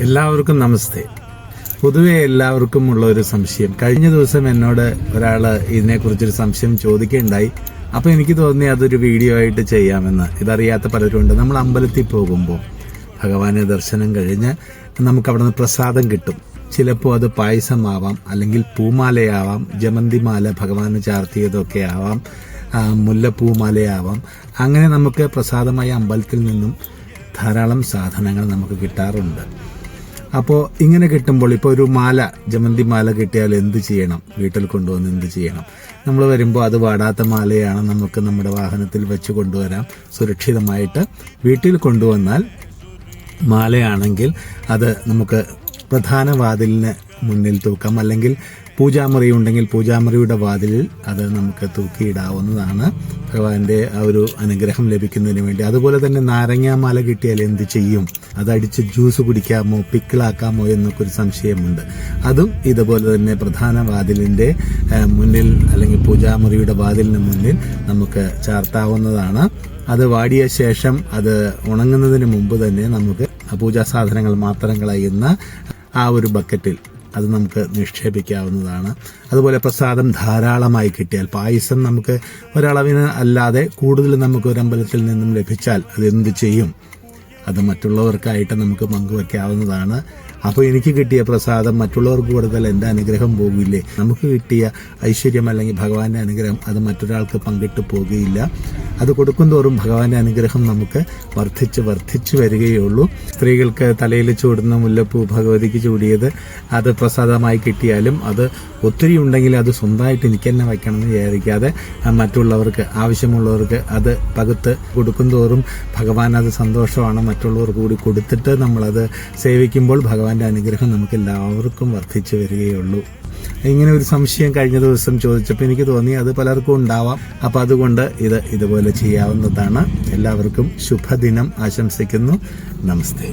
എല്ലാവർക്കും നമസ്തേ. പൊതുവെ എല്ലാവർക്കും ഉള്ള ഒരു സംശയം, കഴിഞ്ഞ ദിവസം എന്നോട് ഒരാള് ഇതിനെക്കുറിച്ചൊരു സംശയം ചോദിക്കുകയുണ്ടായി. അപ്പൊ എനിക്ക് തോന്നി അതൊരു വീഡിയോ ആയിട്ട് ചെയ്യാമെന്ന്. ഇതറിയാത്ത പലരുണ്ട്. നമ്മൾ അമ്പലത്തിൽ പോകുമ്പോൾ ഭഗവാനെ ദർശനം കഴിഞ്ഞ് നമുക്ക് അവിടെ നിന്ന് പ്രസാദം കിട്ടും. ചിലപ്പോൾ അത് പായസമാവാം, അല്ലെങ്കിൽ പൂമാലയാവാം, ജമന്തിമാല ഭഗവാന് ചാർത്തിയതൊക്കെ ആവാം, മുല്ലപ്പൂമാലയാവാം. അങ്ങനെ നമുക്ക് പ്രസാദമായ അമ്പലത്തിൽ നിന്നും ധാരാളം സാധനങ്ങൾ നമുക്ക് കിട്ടാറുണ്ട്. അപ്പോൾ ഇങ്ങനെ കിട്ടുമ്പോൾ ഇപ്പോൾ ഒരു മാല, ജമന്തി മാല കിട്ടിയാൽ എന്ത് ചെയ്യണം? വീട്ടിൽ കൊണ്ടുവന്ന് എന്ത് ചെയ്യണം? നമ്മൾ വരുമ്പോൾ അത് വാടാത്ത മാലയാണ്, നമുക്ക് നമ്മുടെ വാഹനത്തിൽ വെച്ച് കൊണ്ടുവരാം. സുരക്ഷിതമായിട്ട് വീട്ടിൽ കൊണ്ടുവന്നാൽ മാലയാണെങ്കിൽ അത് നമുക്ക് പ്രധാന വാതിലിന് മുന്നിൽ തൂക്കാം, അല്ലെങ്കിൽ പൂജാമുറി ഉണ്ടെങ്കിൽ പൂജാമുറിയുടെ വാതിലിൽ അത് നമുക്ക് തൂക്കിയിടാവുന്നതാണ്, ഭഗവാന്റെ ആ ഒരു അനുഗ്രഹം ലഭിക്കുന്നതിന് വേണ്ടി. അതുപോലെ തന്നെ നാരങ്ങാമാല കിട്ടിയാൽ എന്ത് ചെയ്യും? അതടിച്ച് ജ്യൂസ് കുടിക്കാമോ, പിക്കിളാക്കാമോ എന്നൊക്കെ ഒരു സംശയമുണ്ട്. അതും ഇതുപോലെ തന്നെ പ്രധാന വാതിലിന്റെ മുന്നിൽ, അല്ലെങ്കിൽ പൂജാമുറിയുടെ വാതിലിന് മുന്നിൽ നമുക്ക് ചാർത്താവുന്നതാണ്. അത് വാടിയ ശേഷം അത് ഉണങ്ങുന്നതിന് മുമ്പ് തന്നെ നമുക്ക് പൂജാ സാധനങ്ങൾ മാത്രം കളയുന്ന ആ ഒരു ബക്കറ്റിൽ അത് നമുക്ക് നിക്ഷേപിക്കാവുന്നതാണ്. അതുപോലെ പ്രസാദം ധാരാളമായി കിട്ടിയാൽ, പായസം നമുക്ക് ഒരളവിന് അല്ലാതെ കൂടുതൽ നമുക്ക് ഒരു അമ്പലത്തിൽ നിന്നും ലഭിച്ചാൽ അത് എന്ത് ചെയ്യും? അത് മറ്റുള്ളവർക്കായിട്ട് നമുക്ക് പങ്കുവയ്ക്കാവുന്നതാണ്. അപ്പോൾ എനിക്ക് കിട്ടിയ പ്രസാദം മറ്റുള്ളവർക്ക് കൊടുത്താൽ എൻ്റെ അനുഗ്രഹം പോകില്ലേ? നമുക്ക് കിട്ടിയ ഐശ്വര്യം അല്ലെങ്കിൽ ഭഗവാന്റെ അനുഗ്രഹം അത് മറ്റൊരാൾക്ക് പങ്കിട്ട് പോകുകയില്ല. അത് കൊടുക്കും തോറും ഭഗവാന്റെ അനുഗ്രഹം നമുക്ക് വർദ്ധിച്ച് വരികയുള്ളൂ. സ്ത്രീകൾക്ക് തലയിൽ ചൂടുന്ന മുല്ലപ്പൂ ഭഗവതിക്ക് ചൂടിയത് അത് പ്രസാദമായി കിട്ടിയാലും അത് ഒത്തിരി ഉണ്ടെങ്കിൽ അത് സ്വന്തമായിട്ട് എനിക്ക് തന്നെ വയ്ക്കണമെന്ന് വിചാരിക്കാതെ മറ്റുള്ളവർക്ക്, ആവശ്യമുള്ളവർക്ക് അത് പകുത്ത് കൊടുക്കും തോറും ഭഗവാൻ അത് സന്തോഷമാണ്. മറ്റുള്ളവർക്ക് കൂടി കൊടുത്തിട്ട് നമ്മളത് സേവിക്കുമ്പോൾ ഭഗവാന്റെ അനുഗ്രഹം നമുക്ക് എല്ലാവർക്കും വർദ്ധിച്ചു വരികയുള്ളൂ. ഇങ്ങനെ ഒരു സംശയം കഴിഞ്ഞ ദിവസം ചോദിച്ചപ്പോൾ എനിക്ക് തോന്നി അത് പലർക്കും ഉണ്ടാവാം. അപ്പൊ അതുകൊണ്ട് ഇതുപോലെ ചെയ്യാവുന്നതാണ്. എല്ലാവർക്കും ശുഭദിനം ആശംസിക്കുന്നു. നമസ്തേ.